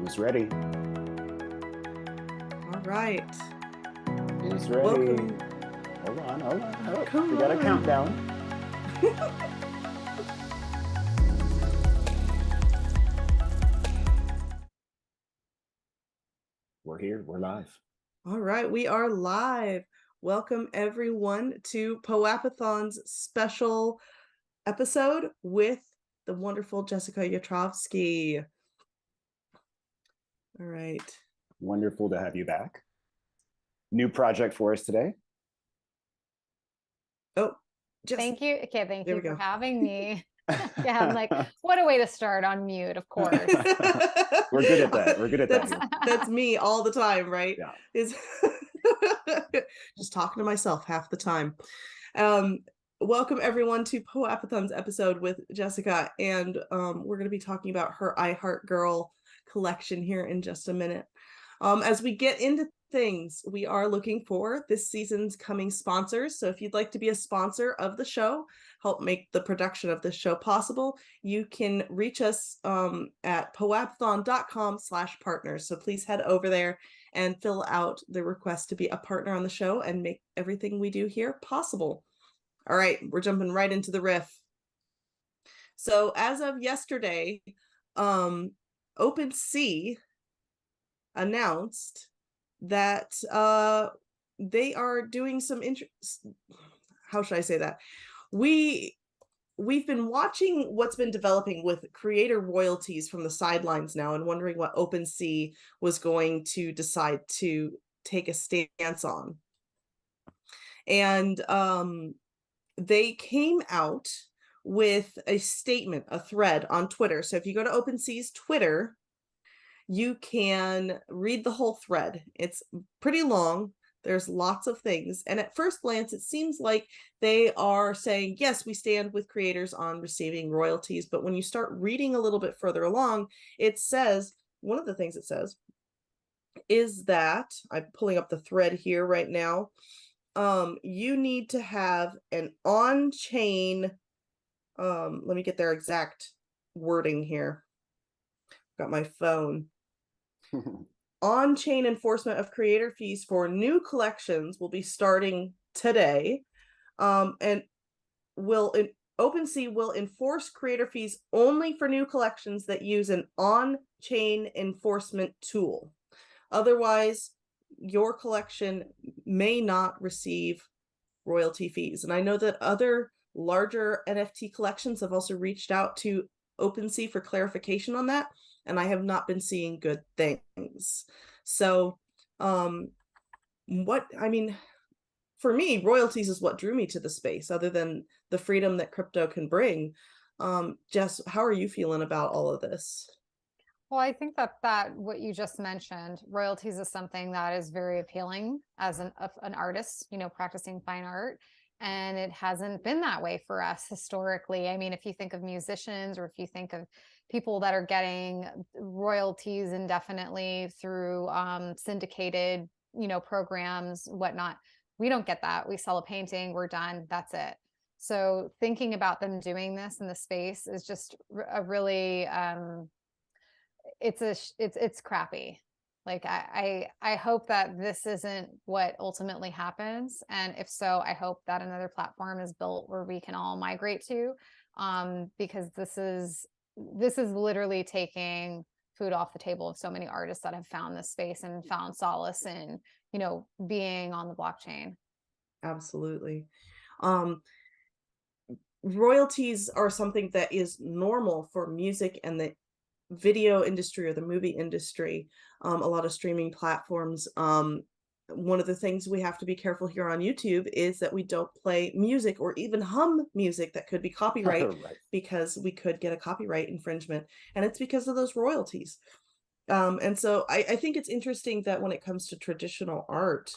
Who's ready? All right. Who's ready? Welcome. Hold on. Oh, Come we got a on. countdown. We're here. We're live. All right, we are live. Welcome everyone to POAPathon's special episode with the wonderful Jessica Yatrofsky. All right. Wonderful to have you back. New project for us today. Oh, thank you. Okay, thank there you we for go. having me. Yeah, I'm like, what a way to start on mute, of course. We're good at that. We're good at that's, that. That's me all the time, right? Yeah. Is just talking to myself half the time. Welcome everyone to POAPathon's episode with Jessica, and we're going to be talking about her I Heart Girl collection here in just a minute. As we get into things, we are looking for this season's coming sponsors. So if you'd like to be a sponsor of the show, help make the production of this show possible, you can reach us at poapathon.com/partners. So please head over there and fill out the request to be a partner on the show and make everything we do here possible. All right, we're jumping right into the riff. So as of yesterday, OpenSea announced that they are doing some how should I say that? We've been watching what's been developing with creator royalties from the sidelines now and wondering what OpenSea was going to decide to take a stance on. And they came out with a statement, a thread on Twitter. So if you go to OpenSea's Twitter, you can read the whole thread. It's pretty long. There's lots of things. And at first glance, it seems like they are saying, yes, we stand with creators on receiving royalties. But when you start reading a little bit further along, it says, one of the things it says is that, I'm pulling up the thread here right now, you need to have an on-chain, let me get their exact wording here. Got my phone. On-chain enforcement of creator fees for new collections will be starting today, and OpenSea will enforce creator fees only for new collections that use an on-chain enforcement tool. Otherwise, your collection may not receive royalty fees. And I know that other larger NFT collections have also reached out to OpenSea for clarification on that, and I have not been seeing good things. So for me, royalties is what drew me to the space, other than the freedom that crypto can bring. Jess, how are you feeling about all of this? Well, I think that what you just mentioned, royalties, is something that is very appealing as an artist, practicing fine art. And it hasn't been that way for us historically. I mean, if you think of musicians, or if you think of people that are getting royalties indefinitely through syndicated, programs, whatnot, we don't get that. We sell a painting, we're done, that's it. So thinking about them doing this in the space is just a really, it's crappy. Like I hope that this isn't what ultimately happens. And if so, I hope that another platform is built where we can all migrate to, because this is literally taking food off the table of so many artists that have found this space and found solace in, being on the blockchain. Absolutely. Royalties are something that is normal for music and the video industry or the movie industry. A lot of streaming platforms. One of the things we have to be careful here on YouTube is that we don't play music or even hum music that could be copyright, right, because we could get a copyright infringement, and it's because of those royalties. And so I think it's interesting that when it comes to traditional art,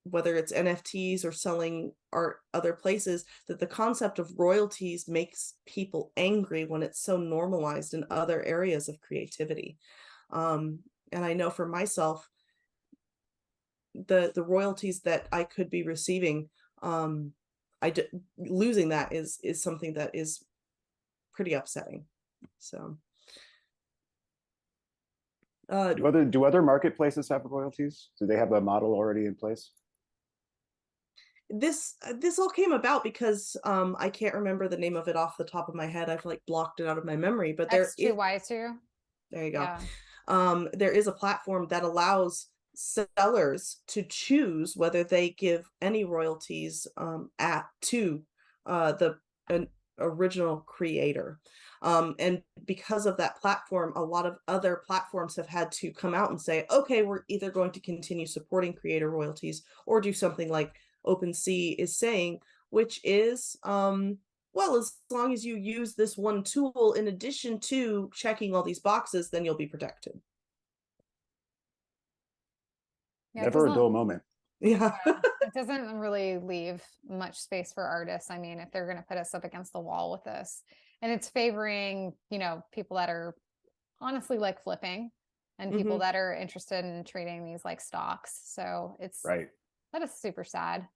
whether it's NFTs or selling art other places, that the concept of royalties makes people angry when it's so normalized in other areas of creativity. And I know for myself, the royalties that I could be receiving, losing that is something that is pretty upsetting. So Do other marketplaces have royalties? Do they have a model already in place? This all came about because I can't remember the name of it off the top of my head. I've like blocked it out of my memory, but X2Y2. there you go. Yeah. There is a platform that allows sellers to choose whether they give any royalties to the an original creator. And because of that platform, a lot of other platforms have had to come out and say, okay, we're either going to continue supporting creator royalties or do something like OpenSea is saying, which is well, as long as you use this one tool in addition to checking all these boxes, then you'll be protected. Yeah, Never a dull moment. Yeah. It doesn't really leave much space for artists. I mean, if they're going to put us up against the wall with this, and it's favoring, people that are honestly like flipping and people that are interested in trading these like stocks. So that is super sad.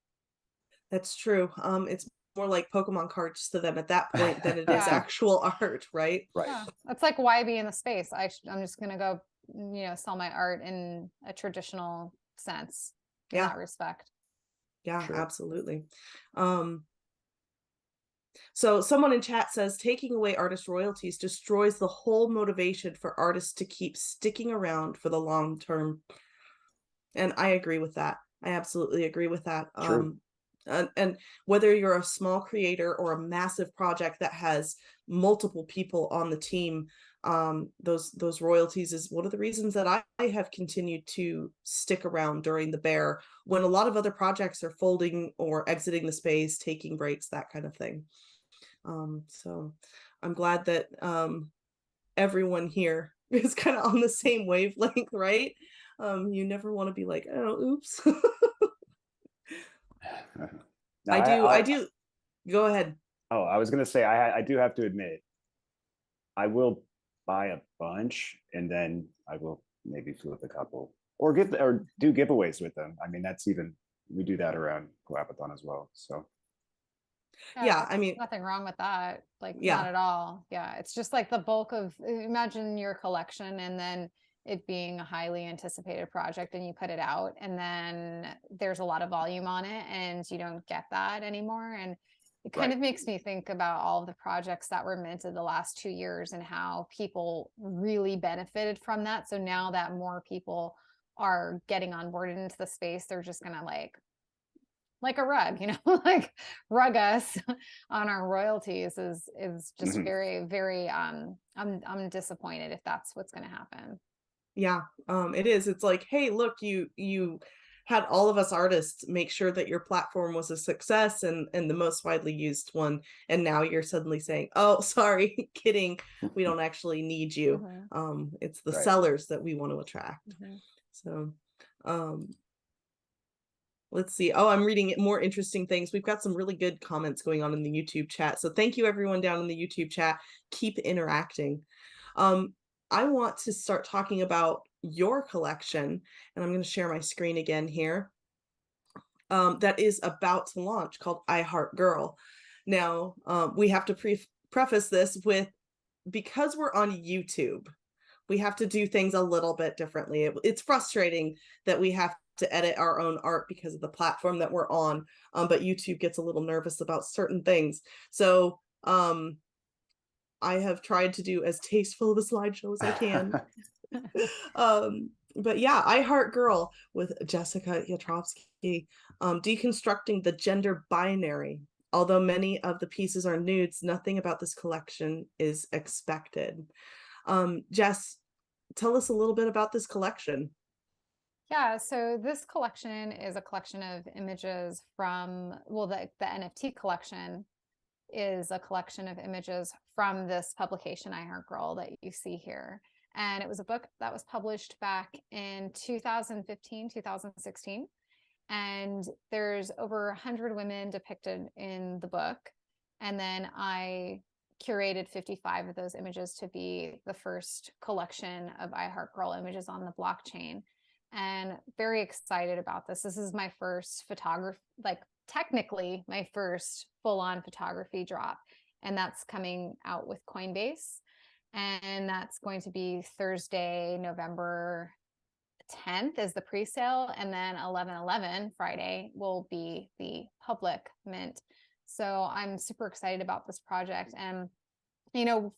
That's true. It's more like Pokemon cards to them at that point than it is actual art, right? Right. Yeah. It's like, why be in the space? I'm just going to go, sell my art in a traditional sense in that respect. Yeah, absolutely. So someone in chat says taking away artist royalties destroys the whole motivation for artists to keep sticking around for the long term. And I agree with that. I absolutely agree with that. True. And whether you're a small creator or a massive project that has multiple people on the team, those royalties is one of the reasons that I have continued to stick around during the bear when a lot of other projects are folding or exiting the space, taking breaks, that kind of thing. So I'm glad that everyone here is kind of on the same wavelength, right? You never want to be like, oh, oops. No, I do. Go ahead. Oh, I was going to say, I do have to admit, I will buy a bunch and then I will maybe flip a couple or do giveaways with them. I mean, we do that around POAPathon as well. So yeah, I mean, nothing wrong with that. Like, yeah, not at all. Yeah. It's just like the bulk of, imagine your collection and then it being a highly anticipated project and you put it out and then there's a lot of volume on it and you don't get that anymore. And it kind of makes me think about all of the projects that were minted the last 2 years and how people really benefited from that. So now that more people are getting on board into the space, they're just going to like a rug, like rug us on our royalties is just very, very, I'm disappointed if that's what's going to happen. Yeah, it is. It's like, hey, look, you had all of us artists make sure that your platform was a success and the most widely used one. And now you're suddenly saying, oh, sorry, kidding. We don't actually need you. It's the sellers that we want to attract. So, let's see. Oh, I'm reading more interesting things. We've got some really good comments going on in the YouTube chat. So thank you everyone down in the YouTube chat. Keep interacting. I want to start talking about your collection, and I'm going to share my screen again here. That is about to launch called I Heart Girl. Now, we have to preface this with, because we're on YouTube, we have to do things a little bit differently. It's frustrating that we have to edit our own art because of the platform that we're on, but YouTube gets a little nervous about certain things. So I have tried to do as tasteful of a slideshow as I can. But yeah, I Heart Girl with Jessica Yatrofsky, deconstructing the gender binary. Although many of the pieces are nudes, nothing about this collection is expected. Jess, tell us a little bit about this collection. Yeah, so this collection is a collection of images from, well, the NFT collection is a collection of images from this publication, I Heart Girl, that you see here. And it was a book that was published back in 2015, 2016. And there's over 100 women depicted in the book. And then I curated 55 of those images to be the first collection of I Heart Girl images on the blockchain. And very excited about this. This is my first photography, like technically my first full-on photography drop. And that's coming out with Coinbase. And that's going to be Thursday, November 10th is the pre-sale, and then 11/11 Friday will be the public mint. So I'm super excited about this project, and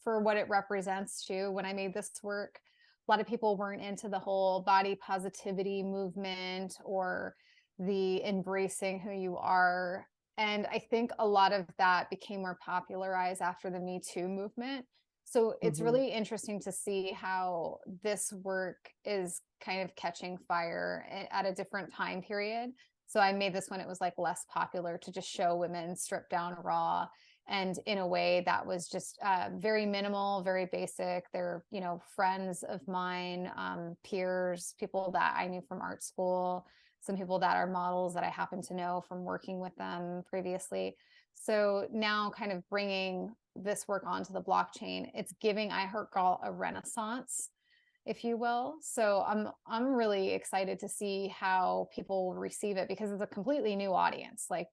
for what it represents too. When I made this work, a lot of people weren't into the whole body positivity movement or the embracing who you are. And I think a lot of that became more popularized after the Me Too movement. So it's really interesting to see how this work is kind of catching fire at a different time period. So I made this when it was like less popular to just show women stripped down raw, and in a way that was just very minimal, very basic. They're, friends of mine, peers, people that I knew from art school, some people that are models that I happen to know from working with them previously. So now kind of bringing this work onto the blockchain, it's giving iHeartGirl a renaissance, if you will. So I'm really excited to see how people will receive it, because it's a completely new audience. Like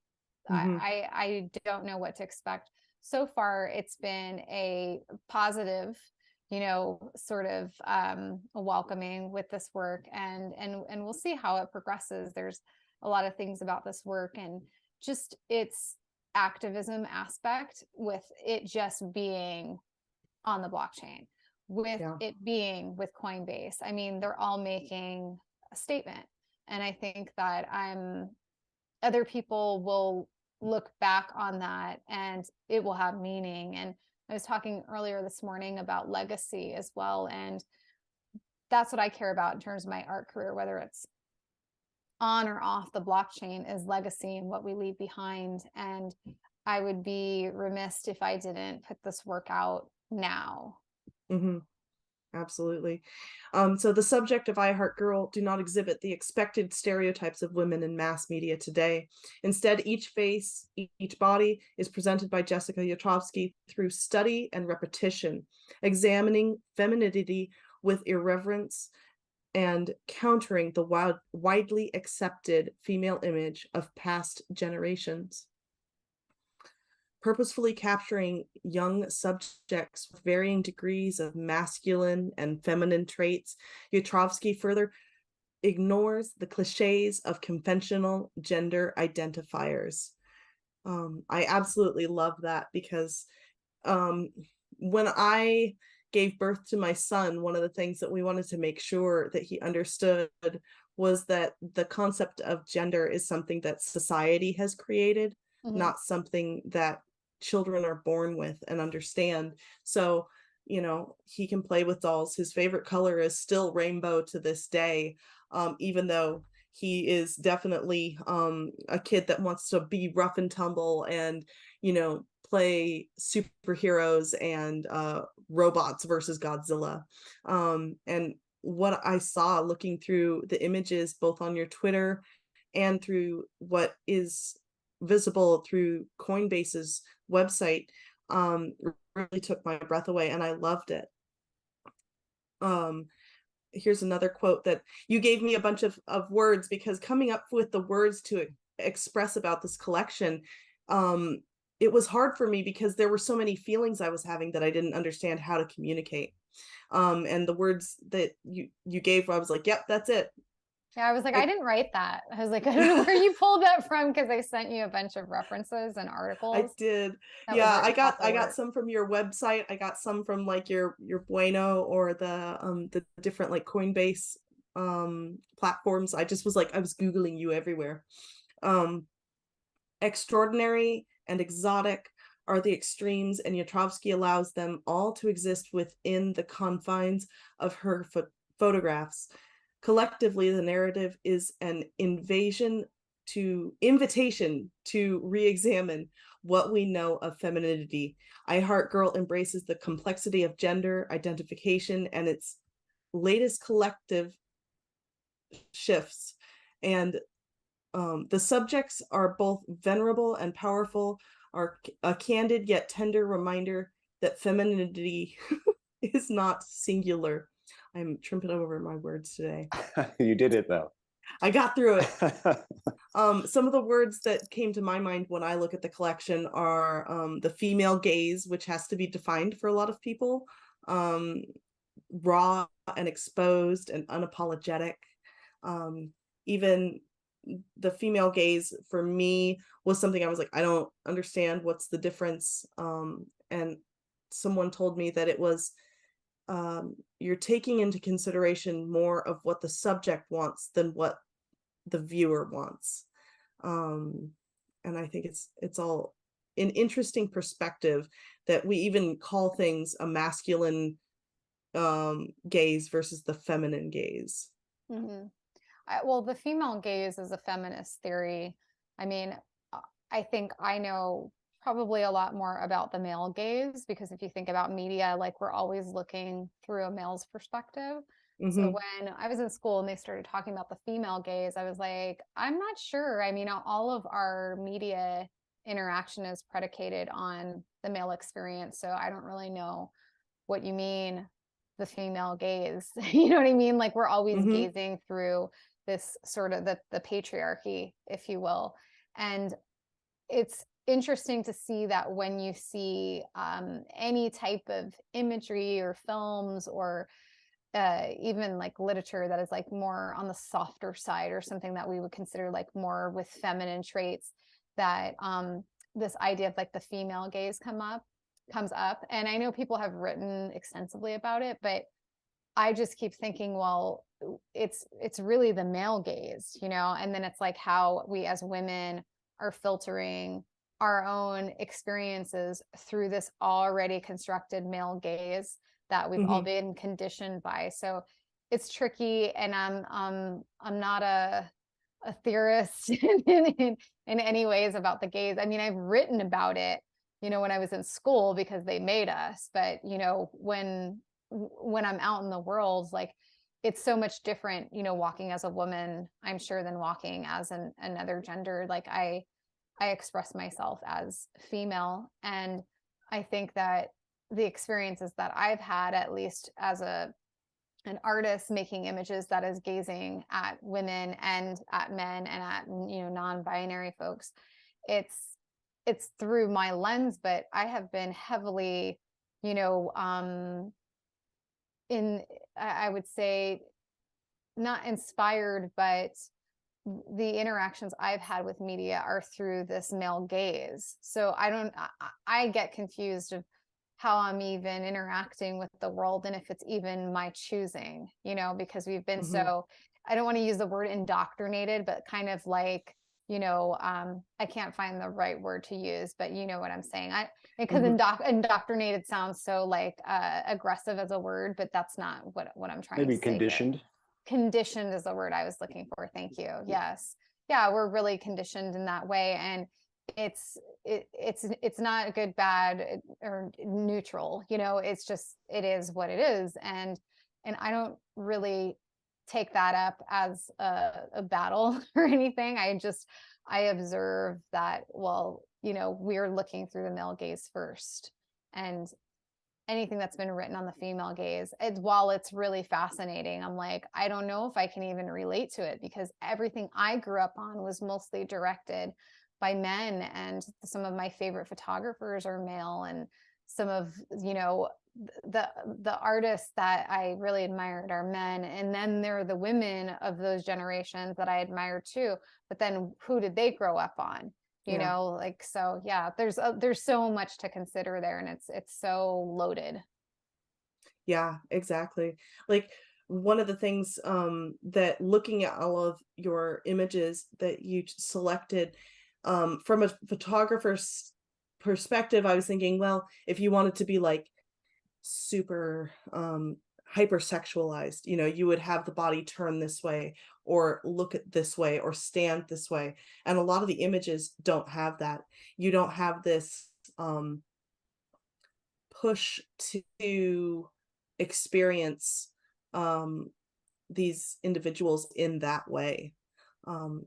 I don't know what to expect. So far, it's been a positive, sort of welcoming with this work, and we'll see how it progresses. There's a lot of things about this work, and just its activism aspect, with it just being on the blockchain, with it being with Coinbase. I mean, they're all making a statement, and I think that other people will look back on that and it will have meaning. And I was talking earlier this morning about legacy as well, and that's what I care about in terms of my art career, whether it's on or off the blockchain, is legacy and what we leave behind. And I would be remiss if I didn't put this work out now. Absolutely. So the subject of iHeartGirl do not exhibit the expected stereotypes of women in mass media today. Instead, each face, each body is presented by Jessica Yatrofsky through study and repetition, examining femininity with irreverence and countering the widely accepted female image of past generations. Purposefully capturing young subjects with varying degrees of masculine and feminine traits, Yatrofsky further ignores the cliches of conventional gender identifiers. I absolutely love that, because when I gave birth to my son, one of the things that we wanted to make sure that he understood was that the concept of gender is something that society has created, not something that children are born with and understand. So, he can play with dolls. His favorite color is still rainbow to this day, even though he is definitely a kid that wants to be rough and tumble and, play superheroes and robots versus Godzilla. And what I saw looking through the images, both on your Twitter and through what is visible through Coinbase's website, really took my breath away, and I loved it. Here's another quote that you gave me a bunch of words, because coming up with the words to express about this collection, it was hard for me because there were so many feelings I was having that I didn't understand how to communicate. And the words that you gave, I was like, yep, that's it. Yeah, I was like, I didn't write that. I was like, I don't know where you pulled that from, because I sent you a bunch of references and articles. I did. Yeah, I got some from your website. I got some from like your Bueno or the different like Coinbase platforms. I just was like, I was Googling you everywhere. Extraordinary and exotic are the extremes, and Yatrofsky allows them all to exist within the confines of her photographs. Collectively, the narrative is an invitation to re-examine what we know of femininity. iHeartGirl embraces the complexity of gender identification and its latest collective shifts. And the subjects are both venerable and powerful, are a candid yet tender reminder that femininity is not singular. I'm tripping over my words today. You did it though. I got through it. Some of the words that came to my mind when I look at the collection are the female gaze, which has to be defined for a lot of people. raw and exposed and unapologetic. Even the female gaze for me was something I was like, I don't understand what's the difference. And someone told me that it was, you're taking into consideration more of what the subject wants than what the viewer wants. And I think it's all an interesting perspective that we even call things a masculine gaze versus the feminine gaze. Mm-hmm. Well, the female gaze is a feminist theory. I mean, I think I know probably a lot more about the male gaze, because if you think about media, like we're always looking through a male's perspective. So when I was in school and they started talking about the female gaze, I was like, I'm not sure. I mean, all of our media interaction is predicated on the male experience. So I don't really know what you mean, the female gaze. You know what I mean? Like we're always gazing through this sort of the patriarchy, if you will. And it's interesting to see that when you see any type of imagery or films or even like literature that is like more on the softer side, or something that we would consider like more with feminine traits, that this idea of like the female gaze comes up. And I know people have written extensively about it, but I just keep thinking, well, it's really the male gaze, you know, and then it's like how we as women are filtering our own experiences through this already constructed male gaze that we've all been conditioned by. So it's tricky, and I'm not a theorist in any ways about the gaze. I mean, I've written about it, you know, when I was in school because they made us, but you know, when I'm out in the world, like it's so much different, you know, walking as a woman, I'm sure, than walking as another gender. Like I express myself as female, and I think that the experiences that I've had, at least as an artist making images that is gazing at women and at men and at, you know, non-binary folks, it's through my lens, but I have been heavily, you know, I would say not inspired, but the interactions I've had with media are through this male gaze. So I get confused of how I'm even interacting with the world, and if it's even my choosing, you know, because we've been so, I don't want to use the word indoctrinated, but kind of like, you know, I can't find the right word to use, but you know what I'm saying. Because indoctrinated sounds so like aggressive as a word, but that's not what I'm trying to say. Conditioned. Conditioned is the word I was looking for. Thank you. Yes. Yeah, we're really conditioned in that way, and it's not good, bad, or neutral. You know, it's just, it is what it is, and I don't really take that up as a battle or anything. I observe that, well, you know, we're looking through the male gaze first, and anything that's been written on the female gaze, while it's really fascinating, I'm like, I don't know if I can even relate to it, because everything I grew up on was mostly directed by men, and some of my favorite photographers are male, and some of, you know, the artists that I really admired are men, and then there are the women of those generations that I admire too, but then who did they grow up on? You know, like, so yeah, there's so much to consider there, and it's so loaded. Yeah, exactly. Like one of the things that looking at all of your images that you selected, from a photographer's perspective, I was thinking, well, if you wanted to be like super hypersexualized, you know, you would have the body turn this way or look at this way or stand this way. And a lot of the images don't have that. You don't have this push to experience these individuals in that way.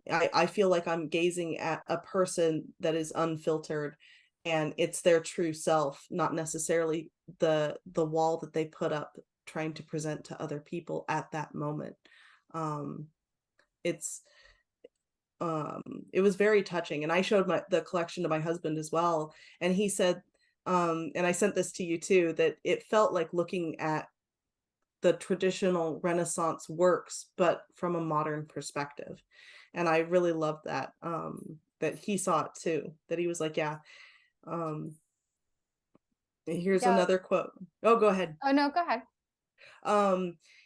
I feel like I'm gazing at a person that is unfiltered, and it's their true self, not necessarily the wall that they put up trying to present to other people at that moment. It's it was very touching, and I showed the collection to my husband as well, and he said and I sent this to you too, that it felt like looking at the traditional Renaissance works, but from a modern perspective. And I really loved that, that he saw it too, that he was like, yeah. Here's Yeah. another quote. Oh, go ahead. Oh, no, go ahead.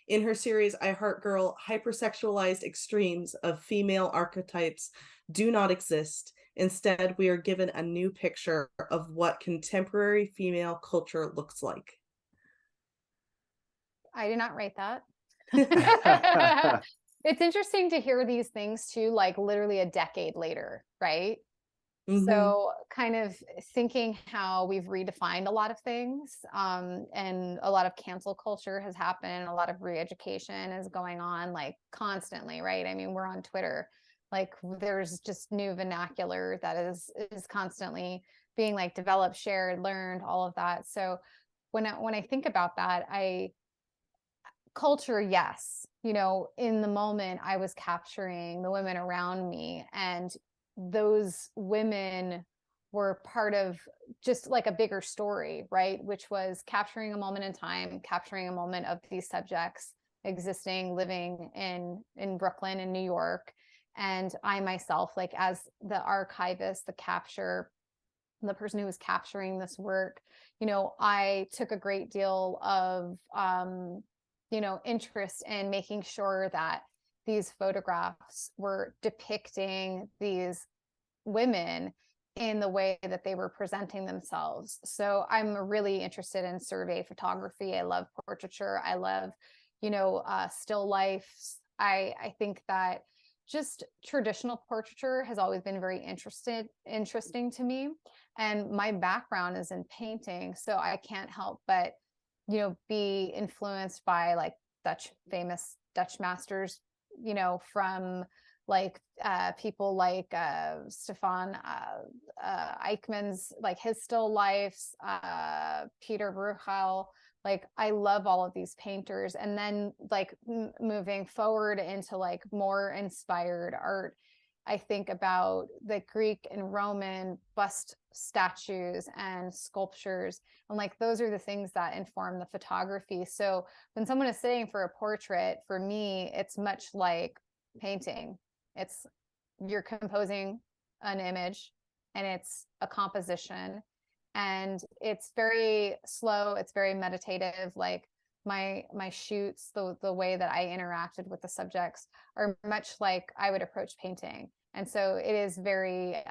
In her series, I Heart Girl, hypersexualized extremes of female archetypes do not exist. Instead, we are given a new picture of what contemporary female culture looks like. I did not write that. It's interesting to hear these things too, like literally a decade later, right? So kind of thinking how we've redefined a lot of things, and a lot of cancel culture has happened, a lot of re-education is going on like constantly, right? I mean, we're on Twitter, like there's just new vernacular that is constantly being like developed, shared, learned, all of that. So when I think about that, culture, yes, you know, in the moment I was capturing the women around me, and those women were part of just like a bigger story, right? Which was capturing a moment in time, capturing a moment of these subjects existing, living in Brooklyn and New York. And I myself, like as the archivist, the person who was capturing this work, you know, I took a great deal of you know, interest in making sure that these photographs were depicting these women in the way that they were presenting themselves. So I'm really interested in survey photography. I love portraiture. I love, you know, still lifes. I think that just traditional portraiture has always been very interesting to me. And my background is in painting, so I can't help but, you know, be influenced by like famous Dutch masters, you know, from like people like Stefan Eichmann's, like his still lifes, Peter Bruegel. Like I love all of these painters. And then like moving forward into like more inspired art, I think about the Greek and Roman bust statues and sculptures. And like those are the things that inform the photography. So when someone is sitting for a portrait, for me, it's much like painting. It's you're composing an image, and it's a composition, and it's very slow, it's very meditative. Like my shoots, the way that I interacted with the subjects are much like I would approach painting. And so it is very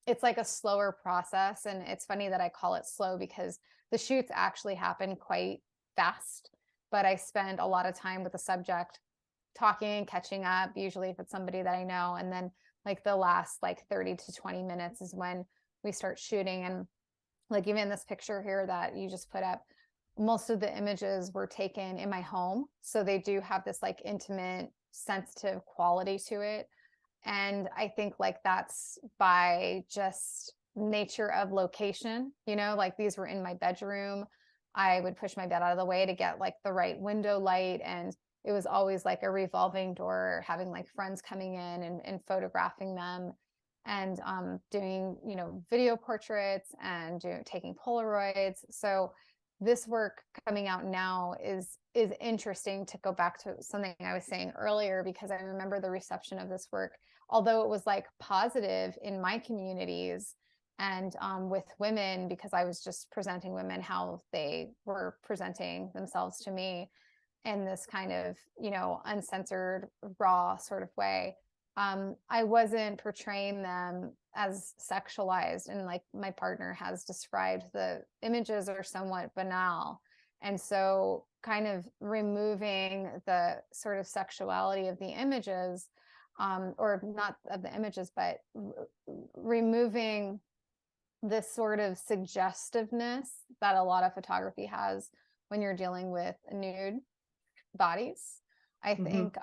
it's like a slower process. And it's funny that I call it slow because the shoots actually happen quite fast, but I spend a lot of time with the subject talking, catching up, usually if it's somebody that I know. And then like the last like 30 to 20 minutes is when we start shooting. And like even this picture here that you just put up, most of the images were taken in my home. So they do have this like intimate, sensitive quality to it. And I think like that's by just nature of location, you know, like these were in my bedroom. I would push my bed out of the way to get like the right window light. And it was always like a revolving door, having like friends coming in and photographing them, and doing, you know, video portraits and taking Polaroids. So this work coming out now is interesting to go back to something I was saying earlier, because I remember the reception of this work, although it was like positive in my communities and with women, because I was just presenting women how they were presenting themselves to me in this kind of, you know, uncensored, raw sort of way. I wasn't portraying them as sexualized, and like my partner has described, the images are somewhat banal. And so kind of removing the sort of sexuality of the images, or not of the images, but removing this sort of suggestiveness that a lot of photography has when you're dealing with nude bodies, I think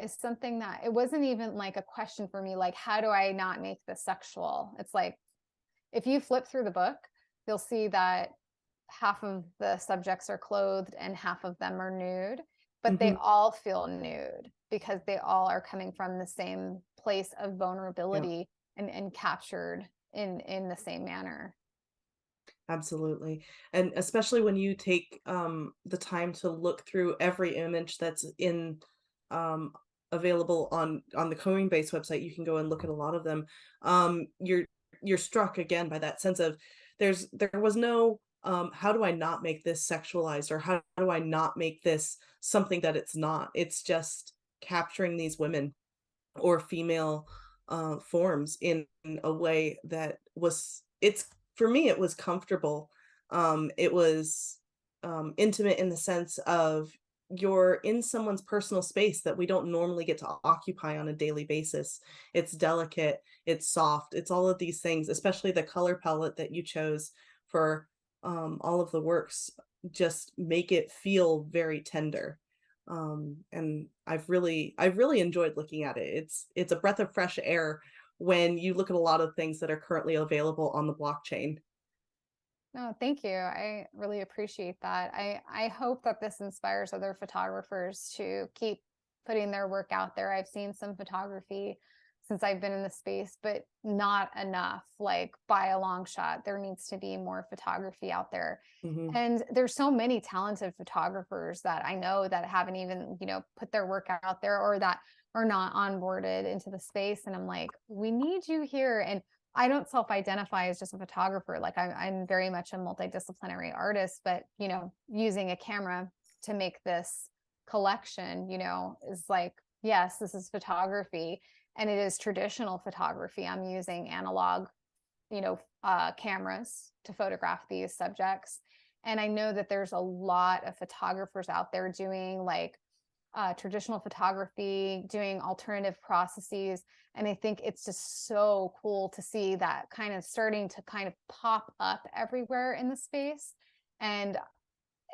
is something that it wasn't even like a question for me, like, how do I not make this sexual? It's like, if you flip through the book, you'll see that half of the subjects are clothed and half of them are nude, but they all feel nude because they all are coming from the same place of vulnerability and captured in the same manner. Absolutely. And especially when you take the time to look through every image that's in um available on the Coinbase website, you can go and look at a lot of them. You're struck again by that sense of there was no how do I not make this sexualized, or how do I not make this something that it's not? It's just capturing these women or female forms in a way that was, it's, for me it was comfortable. It was intimate in the sense of you're in someone's personal space that we don't normally get to occupy on a daily basis. It's delicate, it's soft, it's all of these things, especially the color palette that you chose for all of the works just make it feel very tender. And I've really enjoyed looking at it. It's a breath of fresh air when you look at a lot of things that are currently available on the blockchain. No, thank you. I really appreciate that. I hope that this inspires other photographers to keep putting their work out there. I've seen some photography since I've been in the space, but not enough, like by a long shot. There needs to be more photography out there. Hmm. And there's so many talented photographers that I know that haven't even, put their work out there, or that are not onboarded into the space. And I'm like, we need you here. And I don't self-identify as just a photographer. Like I'm very much a multidisciplinary artist, but using a camera to make this collection, is like, yes, this is photography, and it is traditional photography. I'm using analog, cameras to photograph these subjects. And I know that there's a lot of photographers out there doing like traditional photography, doing alternative processes. And I think it's just so cool to see that kind of starting to kind of pop up everywhere in the space. And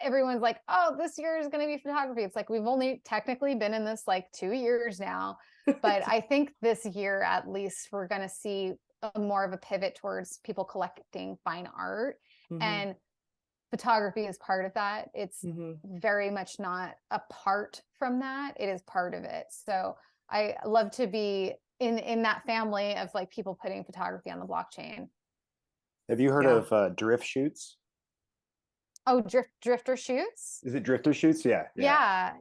everyone's like, oh, this year is going to be photography. It's like, we've only technically been in this like 2 years now. But I think this year, at least, we're going to see more of a pivot towards people collecting fine art. Hmm. And photography is part of that. It's Hmm. very much not apart from that. It is part of it. So I love to be in that family of like people putting photography on the blockchain. Have you heard Yeah. of drift shoots? Oh, drifter shoots? Is it drifter shoots? Yeah, yeah.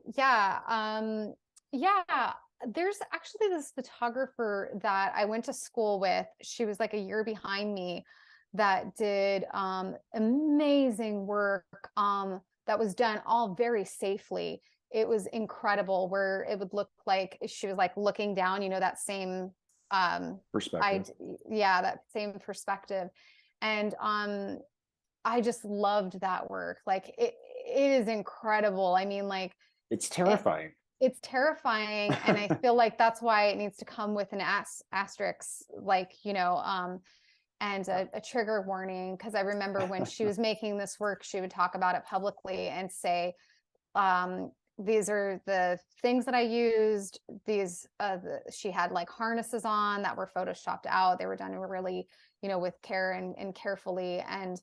Yeah. There's actually this photographer that I went to school with. She was like a year behind me, that did amazing work that was done all very safely. It was incredible, where it would look like she was like looking down, that same Perspective. that same perspective. And I just loved that work. Like it is incredible. I mean, like It's terrifying. it's terrifying. And I feel like that's why it needs to come with an asterisk, like, and a trigger warning. Because I remember when she was making this work, she would talk about it publicly and say, these are the things that I used. These she had like harnesses on that were photoshopped out. They were done really, with care and carefully. And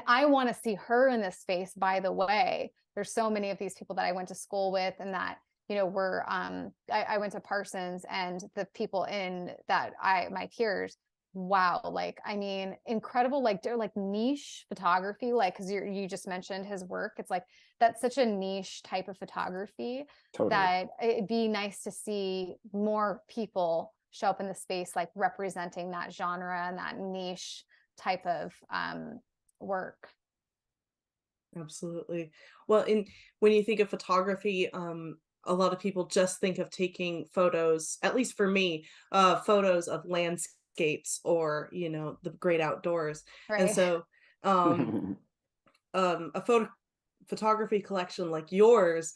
I want to see her in this space. By the way, there's so many of these people that I went to school with, and that were I went to Parsons, and the people in that my peers, wow, like, I mean, incredible. Like they're like niche photography, like, because you just mentioned his work. It's like that's such a niche type of photography. Totally. That it'd be nice to see more people show up in the space, like representing that genre and that niche type of work. Absolutely. Well, when you think of photography, a lot of people just think of taking photos, at least for me, photos of landscapes or, the great outdoors. And Right. so a photography collection like yours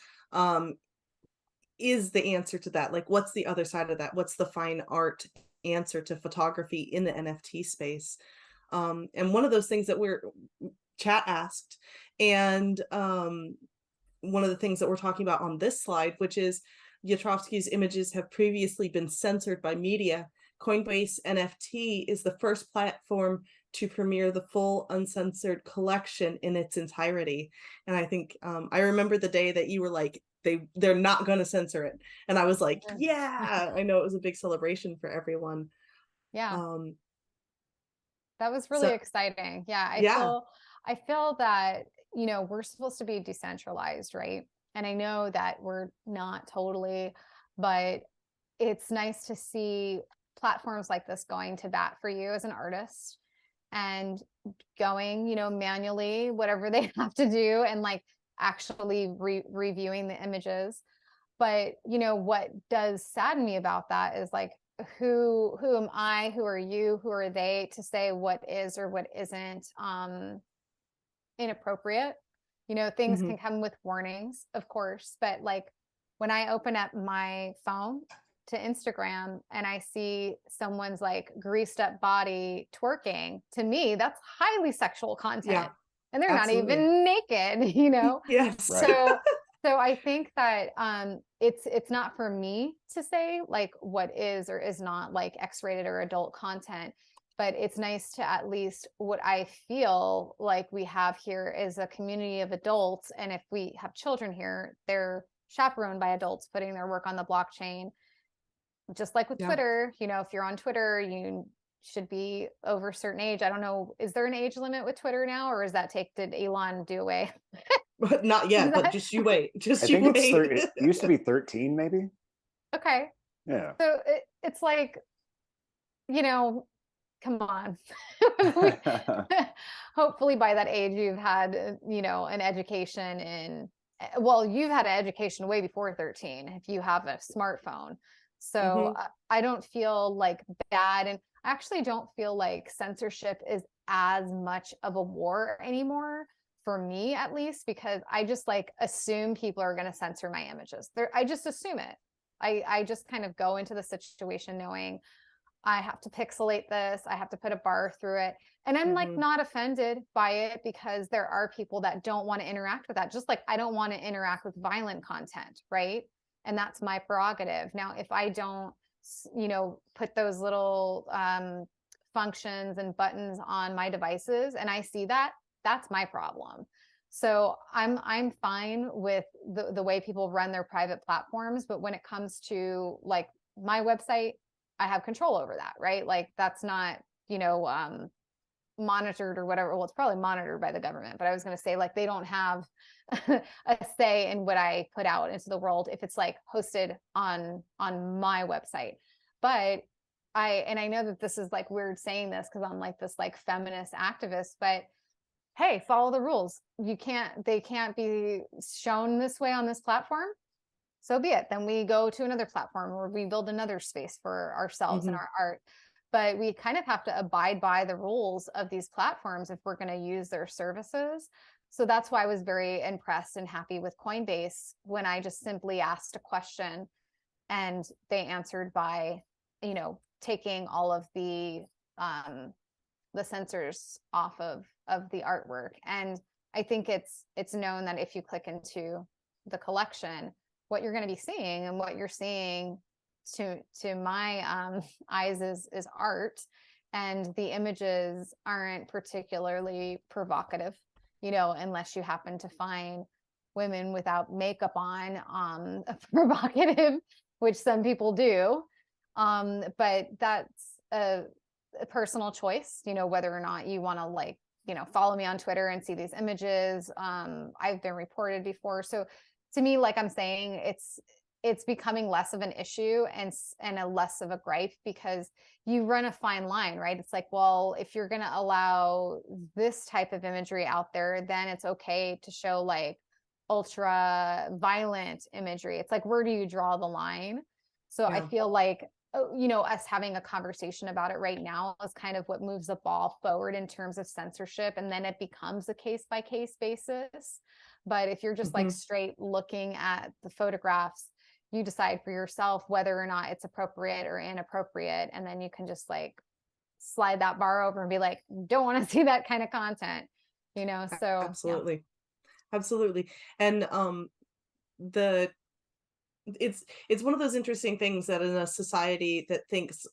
is the answer to that. Like, what's the other side of that? What's the fine art answer to photography in the NFT space? And one of those things that chat asked, and one of the things that we're talking about on this slide, which is Yatrofsky's images have previously been censored by media. Coinbase NFT is the first platform to premiere the full uncensored collection in its entirety. And I think I remember the day that you were like, they're not going to censor it, and I was like, yeah. I know it was a big celebration for everyone. Yeah. That was really So exciting. Yeah, yeah. I feel that, you know, we're supposed to be decentralized, right? And I know that we're not totally, but it's nice to see platforms like this going to bat for you as an artist and going, you know, manually, whatever they have to do, and like actually reviewing the images. But, you know, what does sadden me about that is like, who am I, who are you, who are they to say what is or what isn't inappropriate? You know, things can come with warnings, of course, but like when I open up my phone to Instagram and I see someone's like greased up body twerking, to me, that's highly sexual content. Yeah, and they're absolutely. not even naked, you know? Yes. Right. So I think that it's not for me to say like what is or is not like X-rated or adult content, but it's nice to at least, what I feel like we have here is a community of adults. And if we have children here, they're chaperoned by adults putting their work on the blockchain. Just like with Twitter, you know, if you're on Twitter, you should be over a certain age. I don't know, is there an age limit with Twitter now, or is that did Elon do away? But not yet, but just you wait. Just I you think wait. it used to be 13, maybe. Okay. Yeah. So it's like, you know, come on. Hopefully by that age you've had, you know, an education in, well, you've had an education way before 13 if you have a smartphone. So I don't feel like bad, and I actually don't feel like censorship is as much of a war anymore, for me at least, because I just like assume people are going to censor my images. I just assume it. I just kind of go into the situation knowing I have to pixelate this, I have to put a bar through it. And I'm like not offended by it, because there are people that don't want to interact with that. Just like I don't want to interact with violent content, right? And that's my prerogative. Now, if I don't, you know, put those little functions and buttons on my devices and I see that, that's my problem. So I'm fine with the way people run their private platforms, but when it comes to like my website, I have control over that, right? Like that's not, you know, monitored or whatever. Well, it's probably monitored by the government, but I was going to say like they don't have a say in what I put out into the world if it's like hosted on my website. But I know that this is like weird saying this because I'm like this like feminist activist, but hey, follow the rules. They can't be shown this way on this platform. So be it. Then we go to another platform or we build another space for ourselves and our art. But we kind of have to abide by the rules of these platforms if we're going to use their services. So that's why I was very impressed and happy with Coinbase when I just simply asked a question and they answered by, you know, taking all of the censors off of the artwork. And I think it's known that if you click into the collection, what you're going to be seeing and what you're seeing to my eyes is art, and the images aren't particularly provocative, you know, unless you happen to find women without makeup on provocative, which some people do. But that's a personal choice, you know, whether or not you want to like, you know, follow me on Twitter and see these images. I've been reported before. So to me, like I'm saying, it's becoming less of an issue and a less of a gripe, because you run a fine line, right? It's like, well, if you're going to allow this type of imagery out there, then it's okay to show like ultra violent imagery. It's like, where do you draw the line? So I feel like, you know, us having a conversation about it right now is kind of what moves the ball forward in terms of censorship. And then it becomes a case by case basis. But if you're just like straight looking at the photographs, you decide for yourself whether or not it's appropriate or inappropriate. And then you can just like slide that bar over and be like, don't want to see that kind of content, you know? So absolutely. Absolutely. And it's one of those interesting things that in a society that thinks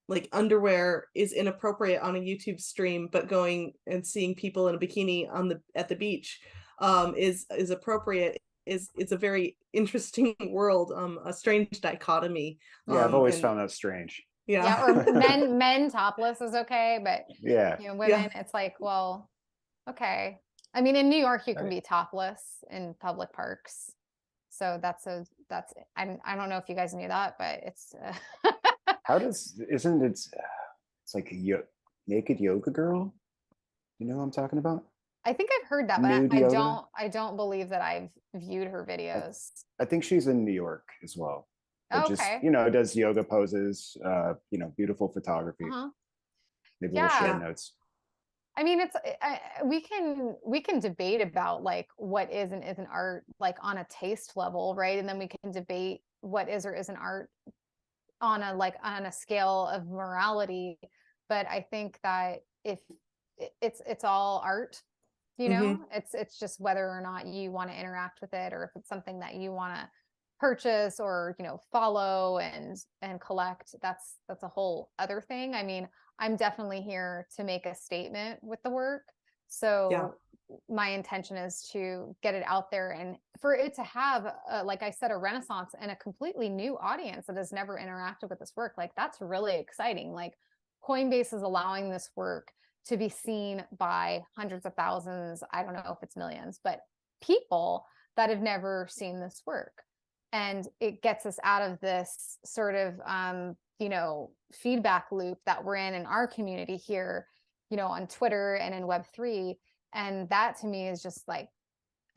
like underwear is inappropriate on a YouTube stream, but going and seeing people in a bikini at the beach is appropriate, it's a very interesting world, a strange dichotomy. Yeah, I've always found that strange. Yeah. or men topless is okay, but yeah, you know, women, it's like, well, Okay. I mean, in New York, you can Right. be topless in public parks. So that's I don't know if you guys knew that, but it's How does, isn't it, it's like a naked yoga girl? You know what I'm talking about? I think I've heard that, but Nude yoga. I don't believe that I've viewed her I, videos. I think she's in New York as well. But just, Okay. you know, does yoga poses, beautiful photography. Uh-huh. Maybe we'll share Yeah. Yeah. notes. I mean, we can debate about like what is and isn't art, like on a taste level, right? And then we can debate what is or isn't art on a scale of morality. But I think that if it's all art, you know, Hmm. it's just whether or not you want to interact with it, or if it's something that you want to purchase or, you know, follow and collect. That's a whole other thing. I mean, I'm definitely here to make a statement with the work. Yeah. So my intention is to get it out there and for it to have, like I said, a renaissance and a completely new audience that has never interacted with this work. Like that's really exciting. Like Coinbase is allowing this work to be seen by hundreds of thousands. I don't know if it's millions, but people that have never seen this work. And it gets us out of this sort of, feedback loop that we're in our community here, you know, on Twitter and in Web3. And that to me is just like,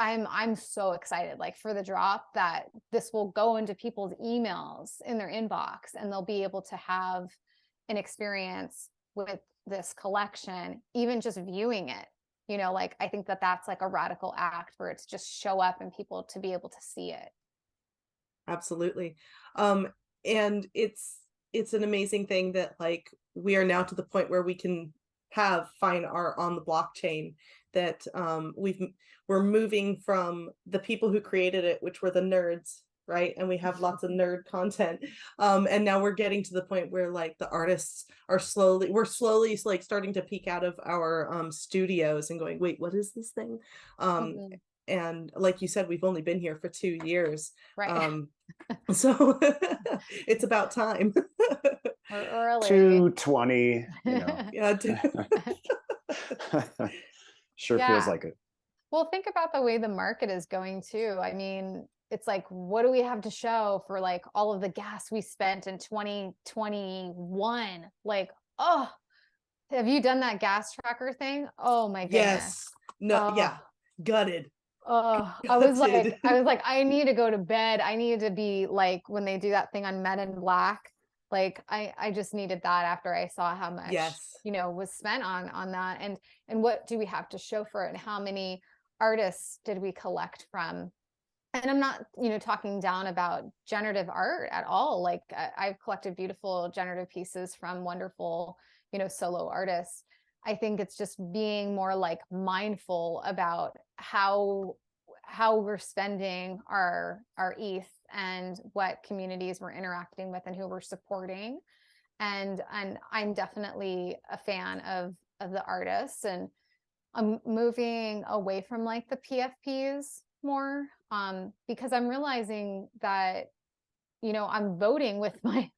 I'm so excited like for the drop that this will go into people's emails in their inbox and they'll be able to have an experience with this collection, even just viewing it. You know, like I think that that's like a radical act for it to just show up and people to be able to see it. Absolutely. And it's an amazing thing that like we are now to the point where we can have fine art on the blockchain, that we're moving from the people who created it, which were the nerds, right? And we have lots of nerd content. And now we're getting to the point where like the artists are we're slowly like starting to peek out of our studios and going, wait, what is this thing? Mhm. And like you said, we've only been here for 2 years. Right. So it's about time. Or early. 220, Yeah. Sure feels Yeah. like it. Well, think about the way the market is going too. I mean, it's like, what do we have to show for like all of the gas we spent in 2021? Like, oh, have you done that gas tracker thing? Oh my goodness. Yes. No, Oh, yeah. Gutted. oh, Gutted. I need to go to bed. I need to be like when they do that thing on Men in Black. Like I just needed that after I saw how much, Yes. you know, was spent on that. And what do we have to show for it? And how many artists did we collect from? And I'm not, you know, talking down about generative art at all. Like I've collected beautiful generative pieces from wonderful, you know, solo artists. I think it's just being more like mindful about how we're spending our ETH and what communities we're interacting with and who we're supporting. And I'm definitely a fan of the artists, and I'm moving away from like the PFPs more, because I'm realizing that, you know, I'm voting with my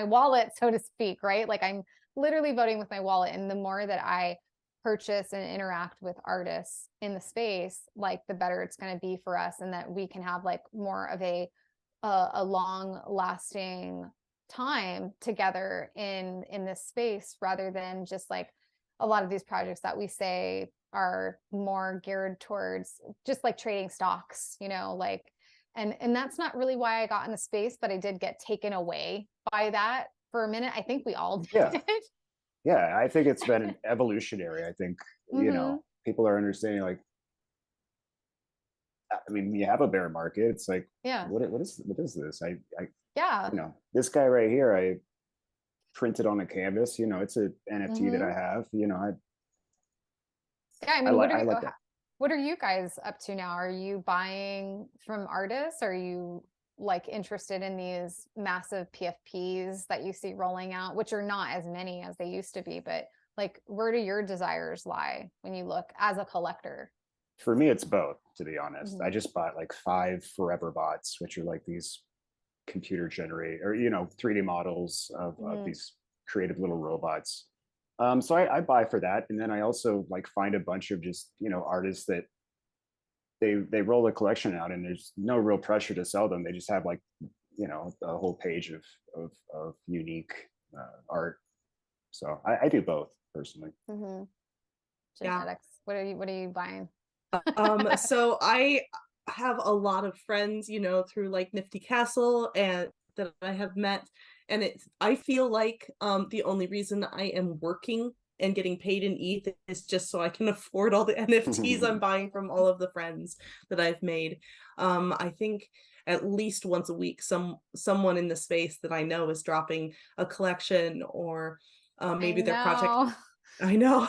wallet, so to speak, right? Like I'm literally voting with my wallet. And the more that I purchase and interact with artists in the space, like the better it's going to be for us, and that we can have like more of a long lasting time together in this space, rather than just like a lot of these projects that we say are more geared towards just like trading stocks, you know, like, and that's not really why I got in the space, but I did get taken away by that for a minute. I think we all Yeah. did. Yeah, I think it's been evolutionary. I think, Mm-hmm. people are understanding, like, I mean, you have a bear market. It's like, Yeah. what is this? Yeah. This guy right here, I printed on a canvas, it's a NFT that Mm-hmm. I have, Yeah. I mean, I like that. what are you guys up to now? Are you buying from artists? Are you like interested in these massive PFPs that you see rolling out, which are not as many as they used to be, but like, where do your desires lie when you look as a collector? For me, it's both, to be honest. Mm-hmm. I just bought like 5 Forever bots, which are like these computer generate or 3D models of Mm-hmm. these creative little robots. So I buy for that, and then I also like find a bunch of just, you know, artists that they roll a collection out, and there's no real pressure to sell them. They just have like, you know, a whole page of unique art. So I do both personally. Mm-hmm. Yeah. Genetics. What are you buying? So I have a lot of friends, you know, through like Nifty Castle and that I have met. And I feel like the only reason I am working and getting paid in ETH is just so I can afford all the NFTs I'm buying from all of the friends that I've made. I think at least once a week, someone in the space that I know is dropping a collection, or maybe their project. I know.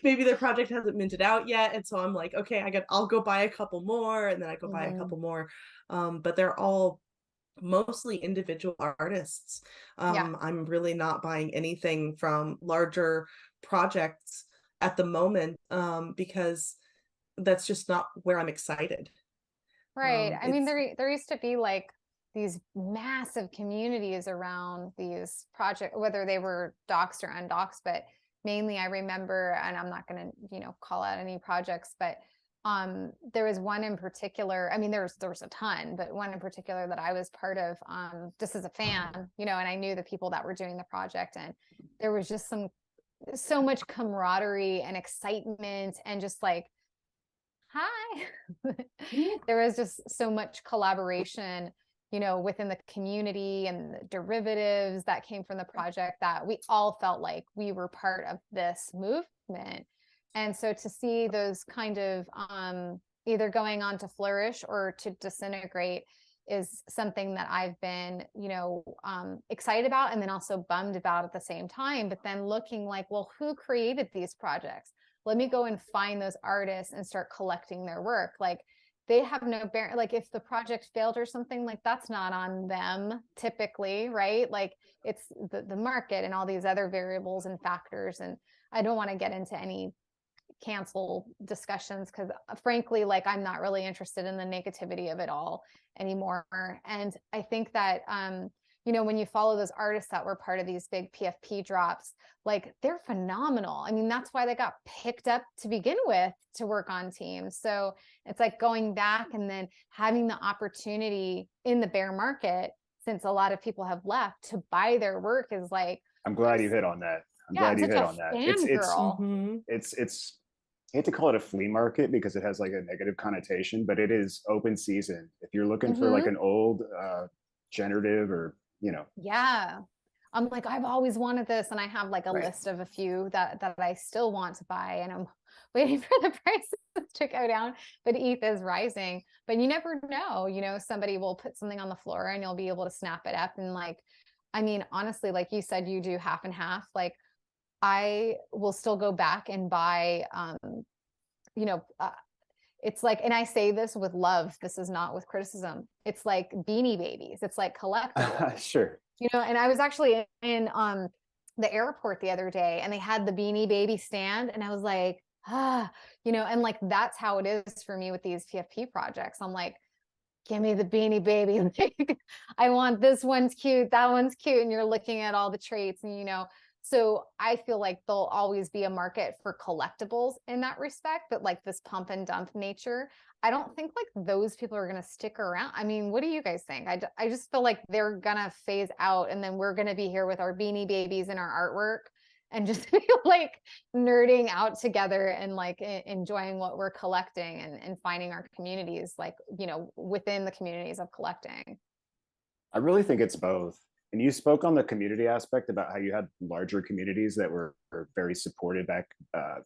Maybe their project hasn't minted out yet, and so I'm like, okay, I'll go buy a couple more, and then I go buy a couple more. But they're all mostly individual artists. I'm really not buying anything from larger projects at the moment, because that's just not where I'm excited. Right. I mean, there used to be like these massive communities around these projects, whether they were doxed or undoxed, but mainly I remember, and I'm not going to, you know, call out any projects, but there was one in particular. I mean, there was a ton, but one in particular that I was part of, just as a fan, you know, and I knew the people that were doing the project, and there was just so much camaraderie and excitement, and just like, hi. There was just so much collaboration, you know, within the community, and the derivatives that came from the project, that we all felt like we were part of this movement. And so to see those kind of either going on to flourish or to disintegrate is something that I've been, you know, excited about, and then also bummed about at the same time. But then looking like, well, who created these projects? Let me go and find those artists and start collecting their work. Like, they have no bearing, like if the project failed or something, like that's not on them typically, right? Like it's the market and all these other variables and factors. And I don't want to get into any cancel discussions, because frankly, like I'm not really interested in the negativity of it all anymore. And I think that you know, when you follow those artists that were part of these big PFP drops, like they're phenomenal. I mean, that's why they got picked up to begin with to work on teams. So it's like going back and then having the opportunity in the bear market, since a lot of people have left, to buy their work is like, I'm glad you hit on that. I'm glad you hit on that. It's I hate to call it a flea market because it has like a negative connotation, but it is open season. If you're looking for like an old generative, or, you know. Yeah. I'm like, I've always wanted this, and I have like a list of a few that I still want to buy, and I'm waiting for the prices to go down. But ETH is rising, but you never know, you know, somebody will put something on the floor and you'll be able to snap it up. And like, I mean, honestly, like you said, you do half and half. Like I will still go back and buy, you know, it's like, and I say this with love, this is not with criticism. It's like Beanie Babies. It's like collectibles. Sure. You know, and I was actually in the airport the other day, and they had the Beanie Baby stand, and I was like, you know, and like that's how it is for me with these PFP projects. I'm like, give me the Beanie Baby. Like, I want, this one's cute, that one's cute, and you're looking at all the traits, and you know. So I feel like there'll always be a market for collectibles in that respect, but like this pump and dump nature, I don't think like those people are going to stick around. I mean, what do you guys think? I just feel like they're going to phase out, and then we're going to be here with our Beanie Babies and our artwork, and just be like nerding out together and like enjoying what we're collecting, and finding our communities, like, you know, within the communities of collecting. I really think it's both. And you spoke on the community aspect about how you had larger communities that were very supported back,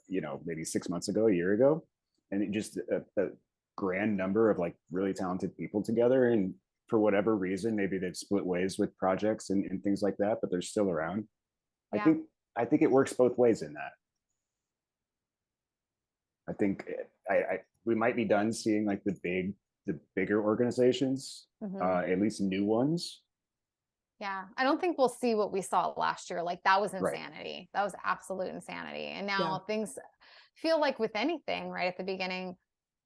you know, maybe 6 months ago, a year ago, and it just a grand number of like really talented people together. And for whatever reason, maybe they've split ways with projects and things like that, but they're still around. Yeah. I think it works both ways in that. I think we might be done seeing like the bigger organizations, at least new ones. Yeah, I don't think we'll see what we saw last year. Like that was insanity. That was absolute insanity. And now things feel like with anything, right at the beginning,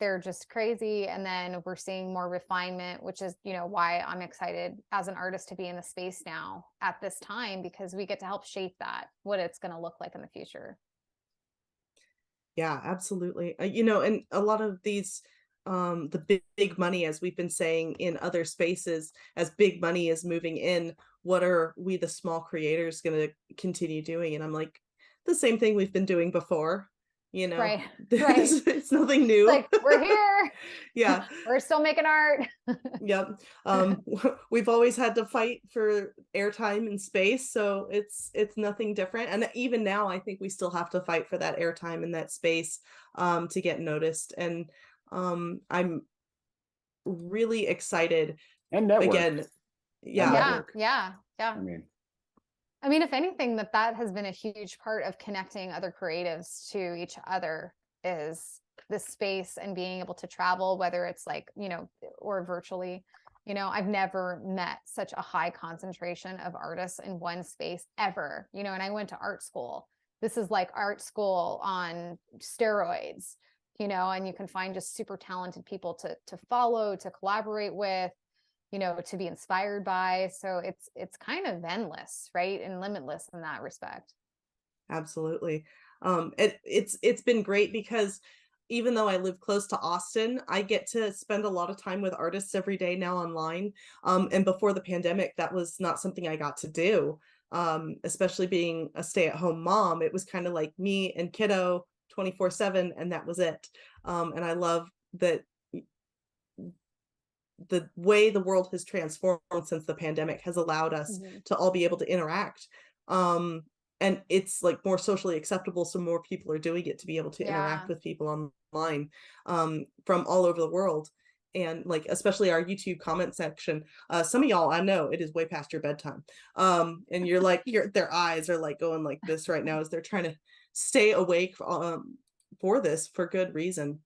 they're just crazy. And then we're seeing more refinement, which is, why I'm excited as an artist to be in the space now at this time, because we get to help shape that, what it's going to look like in the future. Yeah, absolutely. And a lot of these, the big money, as we've been saying in other spaces, as big money is moving in, what are we, the small creators, going to continue doing? And I'm like, the same thing we've been doing before, Right. Right. It's nothing new. Like, we're here. Yeah. We're still making art. Yep. We've always had to fight for airtime in space, so it's nothing different. And even now, I think we still have to fight for that airtime in that space to get noticed. And I'm really excited. And network. Again, yeah. network. Yeah. I mean, if anything, that has been a huge part of connecting other creatives to each other, is this space and being able to travel, whether it's like, or virtually. I've never met such a high concentration of artists in one space ever, and I went to art school. This is like art school on steroids, and you can find just super talented people to follow, to collaborate with, to be inspired by. So it's kind of endless, right? And limitless in that respect. Absolutely. It's been great because even though I live close to Austin, I get to spend a lot of time with artists every day now online. And before the pandemic, that was not something I got to do. Especially being a stay-at-home mom, it was kind of like me and kiddo 24/7, and that was it. And I love that the way the world has transformed since the pandemic has allowed us to all be able to interact. And it's like more socially acceptable, so more people are doing it, to be able to interact with people online from all over the world. And like, especially our YouTube comment section, some of y'all, I know it is way past your bedtime, and you're like, their eyes are like going like this right now as they're trying to stay awake for this, for good reason.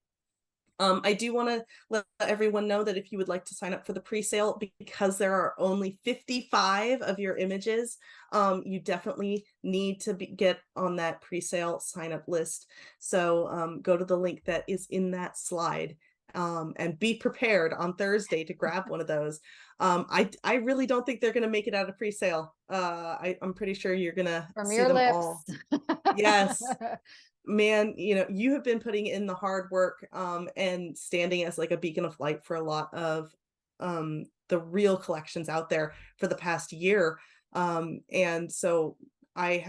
I do want to let everyone know that if you would like to sign up for the pre-sale, because there are only 55 of your images, you definitely need to get on that pre-sale sign up list. So go to the link that is in that slide, and be prepared on Thursday to grab one of those. I really don't think they're going to make it out of pre-sale. I'm pretty sure you're going to see your them lips. all. Yes. Man, you have been putting in the hard work and standing as like a beacon of light for a lot of the real collections out there for the past year. And so I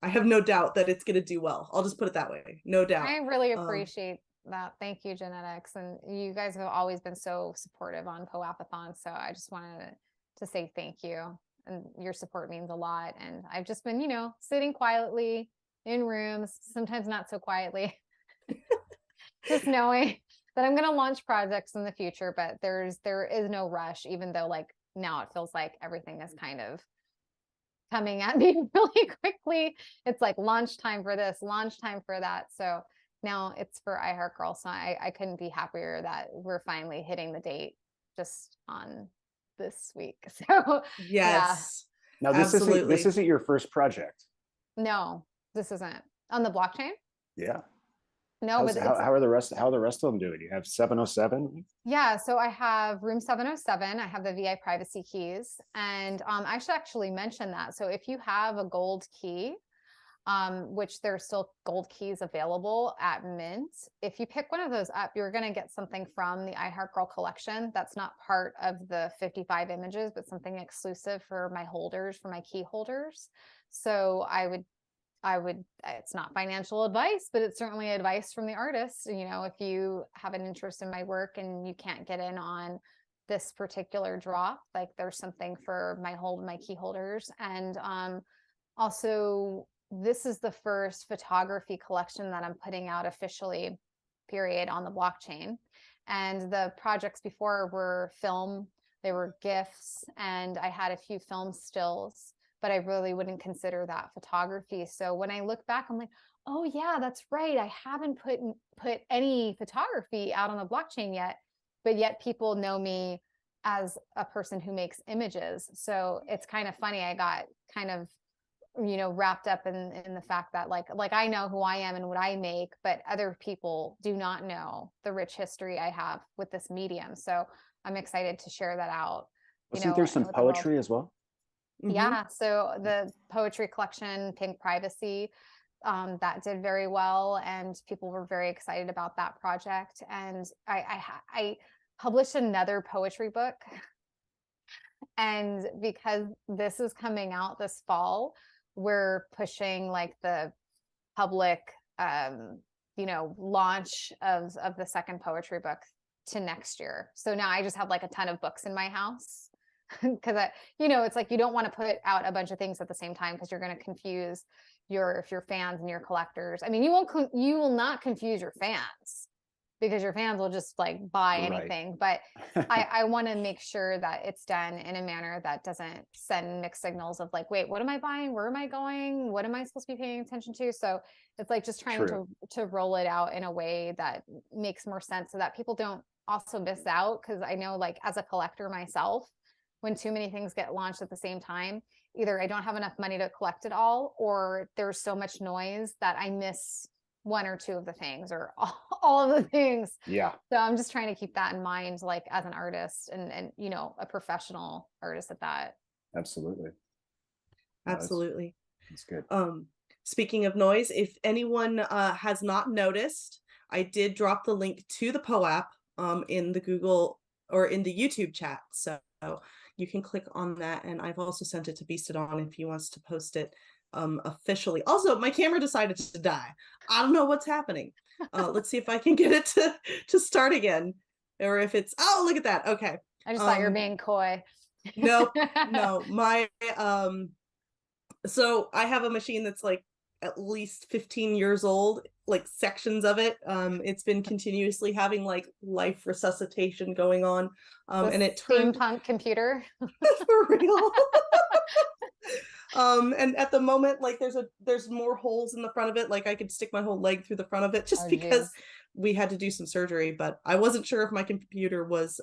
have no doubt that it's going to do well. I'll just put it that way. No doubt. I really appreciate that. Thank you, Genetics. And you guys have always been so supportive on POAPathon. So I just wanted to say thank you. And your support means a lot. And I've just been, sitting quietly in rooms, sometimes not so quietly, just knowing that I'm going to launch projects in the future, but there is no rush, even though like now it feels like everything is kind of coming at me really quickly. It's like launch time for this, launch time for that. So now it's for iHeartGirl. So I couldn't be happier that we're finally hitting the date just on this week. So yes. Now this isn't your first project. No. This isn't on the blockchain. Yeah. No, but how are the rest of them doing? You have 707. Yeah. So I have room 707. I have the VI privacy keys, and I should actually mention that. So if you have a gold key, which there's still gold keys available at Mint, if you pick one of those up, you're going to get something from the iHeartGirl collection. That's not part of the 55 images, but something exclusive for my holders, for my key holders. So I would, it's not financial advice, but it's certainly advice from the artist. If you have an interest in my work and you can't get in on this particular drop, like there's something for my key holders. And also, this is the first photography collection that I'm putting out officially, period, on the blockchain. And the projects before were film, they were GIFs, and I had a few film stills, but I really wouldn't consider that photography. So when I look back, I'm like, oh yeah, that's right. I haven't put any photography out on the blockchain yet, but yet people know me as a person who makes images. So it's kind of funny. I got kind of wrapped up in the fact that like I know who I am and what I make, but other people do not know the rich history I have with this medium. So I'm excited to share that out. Wasn't there some with the world. poetry as well? Yeah, so the poetry collection, Pink Privacy, that did very well, and people were very excited about that project. And I published another poetry book, and because this is coming out this fall, we're pushing like the public, launch of the second poetry book to next year. So now I just have like a ton of books in my house. Because it's like you don't want to put out a bunch of things at the same time because you're going to confuse your fans and your collectors. I mean, you will not confuse your fans because your fans will just like buy anything. But I want to make sure that it's done in a manner that doesn't send mixed signals of like, wait, what am I buying? Where am I going? What am I supposed to be paying attention to? So it's like just trying to roll it out in a way that makes more sense so that people don't also miss out. Because I know, like, as a collector myself, when too many things get launched at the same time, either I don't have enough money to collect it all, or there's so much noise that I miss one or two of the things, or all of the things. Yeah. So I'm just trying to keep that in mind, like as an artist and a professional artist at that. Absolutely. Absolutely. That's good. Speaking of noise, if anyone has not noticed, I did drop the link to the POAP in the Google or in the YouTube chat. So you can click on that, and I've also sent it to Beastadon if he wants to post it officially. Also, my camera decided to die. I don't know what's happening. Let's see if I can get it to start again, or if it's, oh, look at that. Okay. I just thought you were being coy. No, my so I have a machine that's like at least 15 years old, like sections of it. It's been continuously having like life resuscitation going on. And it turned steampunk computer. For real. And at the moment, like there's more holes in the front of it. Like I could stick my whole leg through the front of it just because we had to do some surgery, but I wasn't sure if my computer was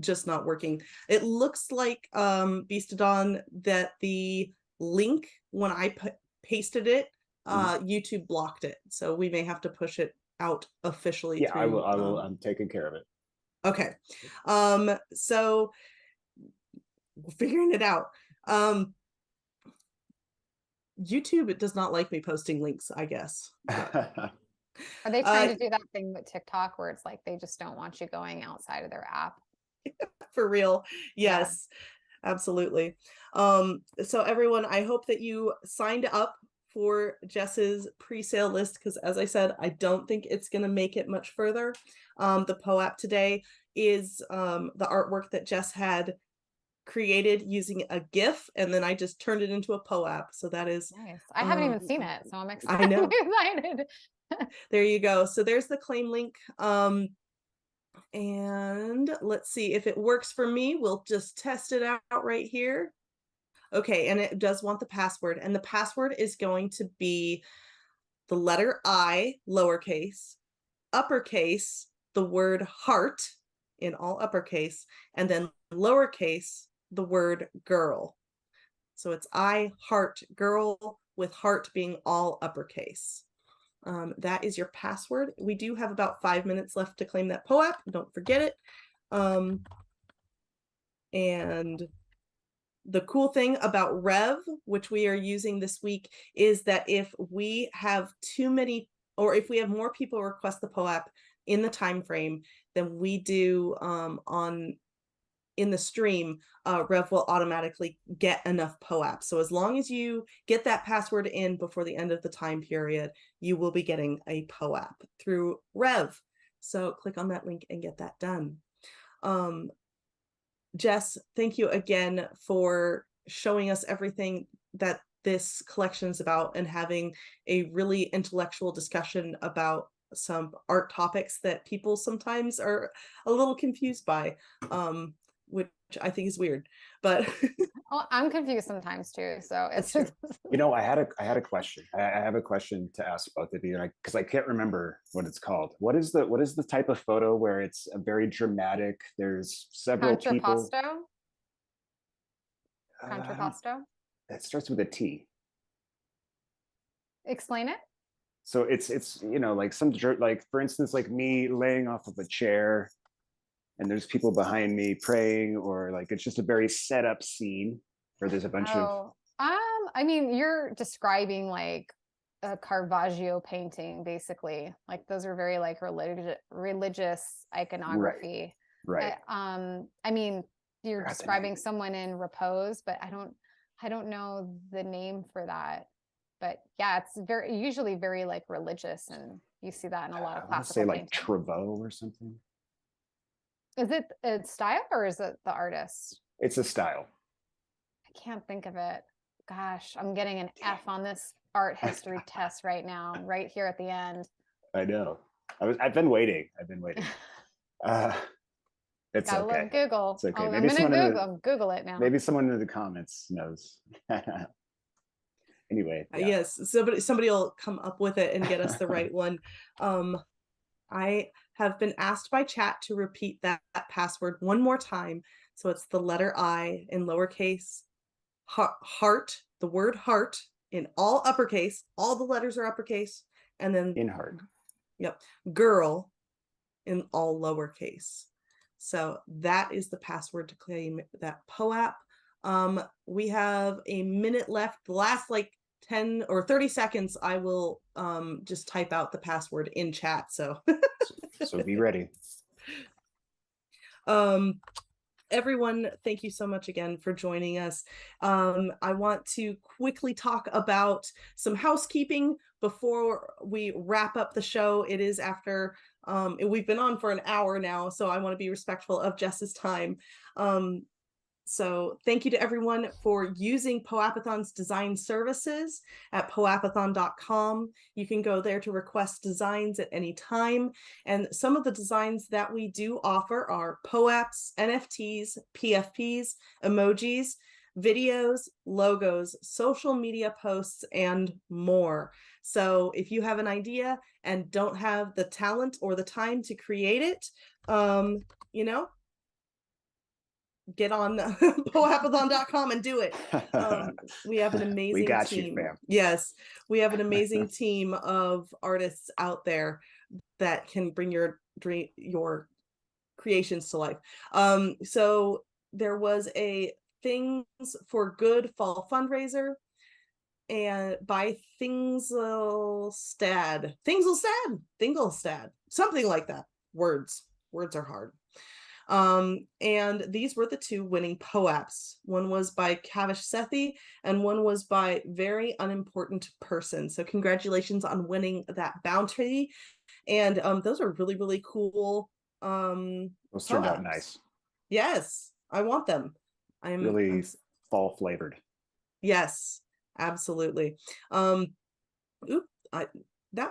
just not working. It looks like Beastadon that the link, when I pasted it, YouTube blocked it, so we may have to push it out officially. Yeah, I will. I'm taking care of it. Okay. So we're figuring it out. YouTube, it does not like me posting links, I guess. Are they trying to do that thing with TikTok where it's like they just don't want you going outside of their app? For real. Yes, absolutely. So everyone, I hope that you signed up for Jess's pre-sale list, because as I said, I don't think it's going to make it much further. The POAP today is the artwork that Jess had created using a GIF, and then I just turned it into a POAP. So that is nice. I haven't even seen it, so I'm excited. I know. Excited. There you go. So there's the claim link. And let's see if it works for me. We'll just test it out right here. Okay, and it does want the password, and the password is going to be the letter I, lowercase, uppercase, the word heart in all uppercase, and then lowercase, the word girl. So it's I heart girl, with heart being all uppercase. That is your password. We do have about 5 minutes left to claim that POAP. Don't forget it. And the cool thing about Rev, which we are using this week, is that if we have too many, or if we have more people request the POAP in the time frame than we do in the stream, Rev will automatically get enough POAP. So as long as you get that password in before the end of the time period, you will be getting a POAP through Rev. So click on that link and get that done. Jess, thank you again for showing us everything that this collection is about and having a really intellectual discussion about some art topics that people sometimes are a little confused by, which I think is weird, but well, I'm confused sometimes too. So it's just... I had a question. I have a question to ask both of you, because I can't remember what it's called. What is the type of photo where it's a very dramatic? There's several people. Contrapposto. it starts with a T. Explain it. So it's like like for instance, like me laying off of a chair and there's people behind me praying, or like it's just a very set up scene where there's a bunch of I mean, you're describing like a Caravaggio painting, basically. Like those are very like religious iconography. right. I mean, you're Forgot the describing name. someone in repose, but I don't know the name for that. But yeah, it's usually very like religious, and you see that in a lot of I want to classical say like painting. Travaux or something. Is it a style or is it the artist? It's a style. I can't think of it. Gosh, I'm getting an F on this art history test right now, right here at the end. I know. I've been waiting. Uh, it's Gotta okay. love Google. It's okay. I'm Maybe gonna Google it now. maybe someone in the comments knows. Anyway, yeah. Yes, somebody will come up with it and get us the right one. I have been asked by chat to repeat that password one more time. So it's the letter I in lowercase, heart, the word heart in all uppercase, all the letters are uppercase, and then In heart. Yep, girl in all lowercase. So that is the password to claim that POAP. We have a minute left. The last like 10 or 30 seconds, I will just type out the password in chat. So So be ready. Everyone, thank you so much again for joining us. I want to quickly talk about some housekeeping before we wrap up the show. It is after we've been on for an hour now, so I want to be respectful of Jess's time. So thank you to everyone for using POAPathon's design services at POAPathon.com. You can go there to request designs at any time. And some of the designs that we do offer are POAPs, NFTs, PFPs, emojis, videos, logos, social media posts, and more. So if you have an idea and don't have the talent or the time to create it, get on POAPathon.com and do it. We have an amazing We got team. you, fam. Yes, we have an amazing team of artists out there that can bring your creations to life. So there was a Things for Good fall fundraiser, and by Thingselstad, something like that. Words are hard. And these were the two winning POAPs. One was by Kavish Sethi and one was by Very Unimportant Person. So congratulations on winning that bounty. And those are really, really cool. Those turned out POAPs. nice. Yes, I want them. Really fall flavored. Yes, absolutely. That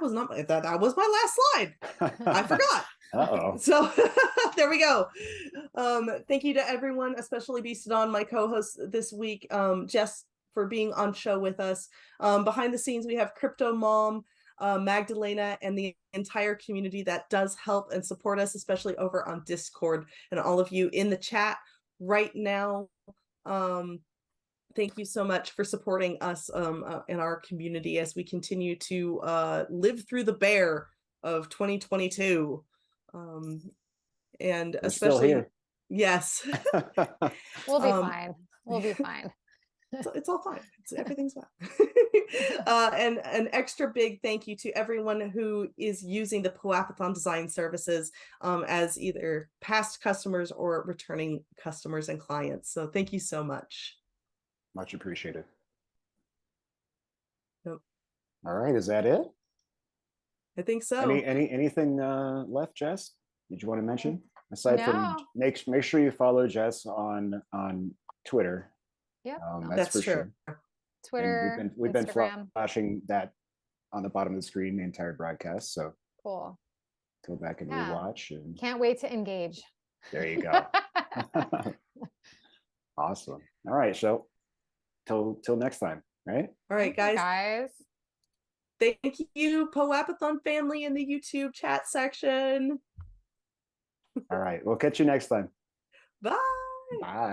was not that was my last slide. I forgot. Uh-oh. So there we go. Thank you to everyone, especially Beastadon, my co-host this week, Jess, for being on show with us. Behind the scenes, we have Crypto Mom, Magdalena, and the entire community that does help and support us, especially over on Discord, and all of you in the chat right now. Thank you so much for supporting us in our community as we continue to live through the bear of 2022. And We're especially still here. Yes. We'll be fine. We'll be fine. It's all fine. Everything's fine. And an extra big thank you to everyone who is using the POAPathon design services as either past customers or returning customers and clients. So thank you so much. Much appreciated. Yep. All right, is that it? I think so. Anything left, Jess? Did you want to mention? Aside from No. make sure you follow Jess on Twitter. Yep. That's for true. sure. Twitter, And we've Instagram. been flashing that on the bottom of the screen the entire broadcast. So Cool. go back and Yeah. rewatch. And Can't wait to engage. there you go. Awesome. All right, so till next time, right? All right, Thank you, guys. Thank you, POAPathon family in the YouTube chat section. All right, we'll catch you next time. Bye. Bye.